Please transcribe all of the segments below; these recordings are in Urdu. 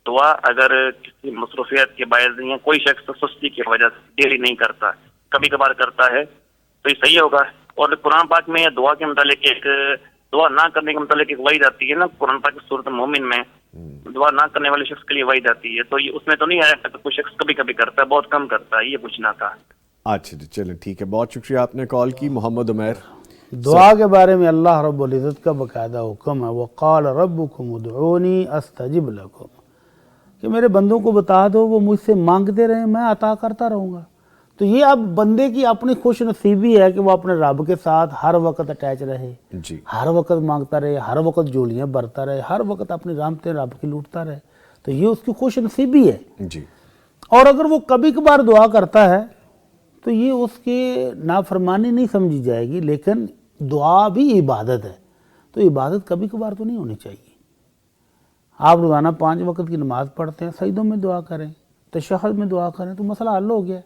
دعا اگر کسی مصروفیت کے باعث یا کوئی شخص سستی کی وجہ سے ڈیلی نہیں کرتا، کبھی کبھار کرتا ہے، تو یہ صحیح ہوگا. اور قرآن پاک میں دعا کے متعلق ایک دعا نہ کرنے کے متعلق ایک وعید آتی ہے نا، قرآن پاک کی سورۃ مومن میں دعا نہ کرنے والے شخص کے لیے وعید آتی ہے، تو یہ اس میں تو نہیں آیا کہ کوئی شخص کبھی کبھی کرتا ہے، بہت کم کرتا ہے، یہ پوچھنا تھا. اچھا جی چلیں ٹھیک ہے، بہت شکریہ آپ نے کال کی. محمد عمیر. دعا کے بارے میں اللہ رب العزت کا باقاعدہ حکم ہے، وقال ربکم ادعونی استجب لکم، کہ میرے بندوں کو بتا دو وہ مجھ سے مانگتے رہیں، میں عطا کرتا رہوں گا. تو یہ اب بندے کی اپنی خوش نصیبی ہے کہ وہ اپنے رب کے ساتھ ہر وقت اٹیچ رہے، جی ہر وقت مانگتا رہے، ہر وقت جولیاں بھرتا رہے، ہر وقت اپنی رحمتیں رب کی لوٹتا رہے. تو یہ اس کی خوش نصیبی ہے. جی اور اگر وہ کبھی کبھار دعا کرتا ہے تو یہ اس کی نافرمانی نہیں سمجھی جائے گی، لیکن دعا بھی عبادت ہے، تو عبادت کبھی کبھار تو نہیں ہونی چاہیے. آپ روزانہ 5 وقت کی نماز پڑھتے ہیں، سجدوں میں دعا کریں، تشہد میں دعا کریں تو مسئلہ حل ہو گیا.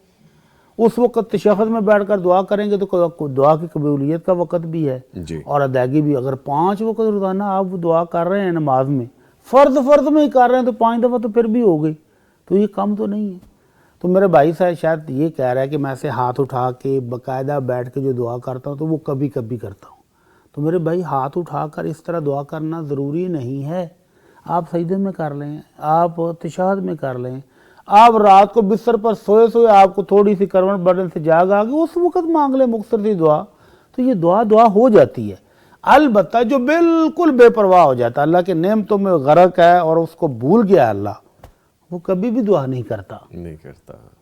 اس وقت تشہد میں بیٹھ کر دعا کریں گے تو دعا کی قبولیت کا وقت بھی ہے جی اور ادائیگی بھی. اگر 5 وقت روزانہ آپ دعا کر رہے ہیں نماز میں، فرض میں ہی کر رہے ہیں، تو 5 دفعہ تو پھر بھی ہو گئی، تو یہ کم تو نہیں ہے. تو میرے بھائی صاحب شاید یہ کہہ رہا ہے کہ میں سے ہاتھ اٹھا کے باقاعدہ بیٹھ کے جو دعا کرتا ہوں تو وہ کبھی کبھی کرتا ہوں. تو میرے بھائی ہاتھ اٹھا کر اس طرح دعا کرنا ضروری نہیں ہے. آپ سجدے میں کر لیں، آپ تشہد میں کر لیں، آپ رات کو بستر پر سوئے آپ کو تھوڑی سی کروٹ بدن سے جاگ آ گئی، اس وقت مانگ لیں مختصر سی دعا، تو یہ دعا ہو جاتی ہے. البتہ جو بالکل بے پرواہ ہو جاتا ہے، اللہ کے نعمتوں میں غرق ہے اور اس کو بھول گیا اللہ، وہ کبھی بھی دعا نہیں کرتا.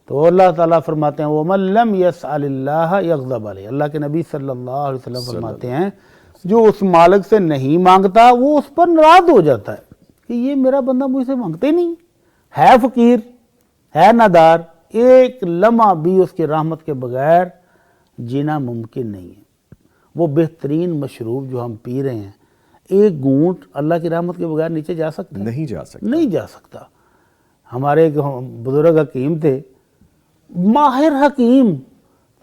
تو اللہ تعالیٰ فرماتے ہیں وَمَن لَمْ يَسْأَلِ اللَّهَ يَغْضَبْ عَلَيْهِ، اللہ کے نبی صلی اللہ علیہ وسلم فرماتے ہیں جو اس مالک سے نہیں مانگتا وہ اس پر ناراض ہو جاتا ہے کہ یہ میرا بندہ مجھ سے مانگتے نہیں، ہے فقیر، ہے نادار، ایک لمحہ بھی اس کی رحمت کے بغیر جینا ممکن نہیں ہے. وہ بہترین مشروب جو ہم پی رہے ہیں، ایک گھونٹ اللہ کی رحمت کے بغیر نیچے جا سکتا ہے؟ نہیں جا سکتا. ہمارے ایک بزرگ حکیم تھے، ماہر حکیم،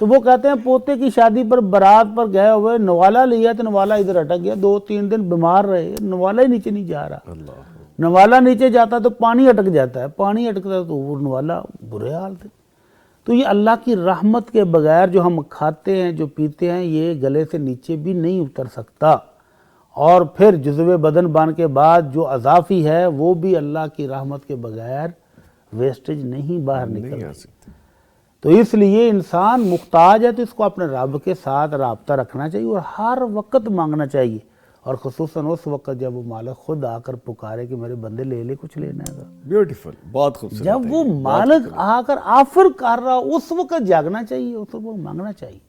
تو وہ کہتے ہیں پوتے کی شادی پر بارات پر گئے ہوئے، نوالا لیا تو نوالا ادھر اٹک گیا، 2-3 دن بیمار رہے، نوالا ہی نیچے نہیں جا رہا. نوالا نیچے جاتا تو پانی اٹک جاتا ہے، پانی اٹکتا تو وہ نوالا، برے حال تھے. تو یہ اللہ کی رحمت کے بغیر جو ہم کھاتے ہیں جو پیتے ہیں یہ گلے سے نیچے بھی نہیں اتر سکتا. اور پھر جزو بدن بن کے بعد جو اضافی ہے وہ بھی اللہ کی رحمت کے بغیر ویسٹیج نہیں باہر نکل سکتی. تو اس لیے انسان محتاج ہے تو اس کو اپنے رب کے ساتھ رابطہ رکھنا چاہیے اور ہر وقت مانگنا چاہیے، اور خصوصاً اس وقت جب وہ مالک خود آ کر پکارے کہ میرے بندے لے لے کچھ لینا ہے. بیوٹیفل، بہت خوبصورت. جب وہ مالک آ کر آفر کر رہا اس وقت جاگنا چاہیے، اس وقت مانگنا چاہیے.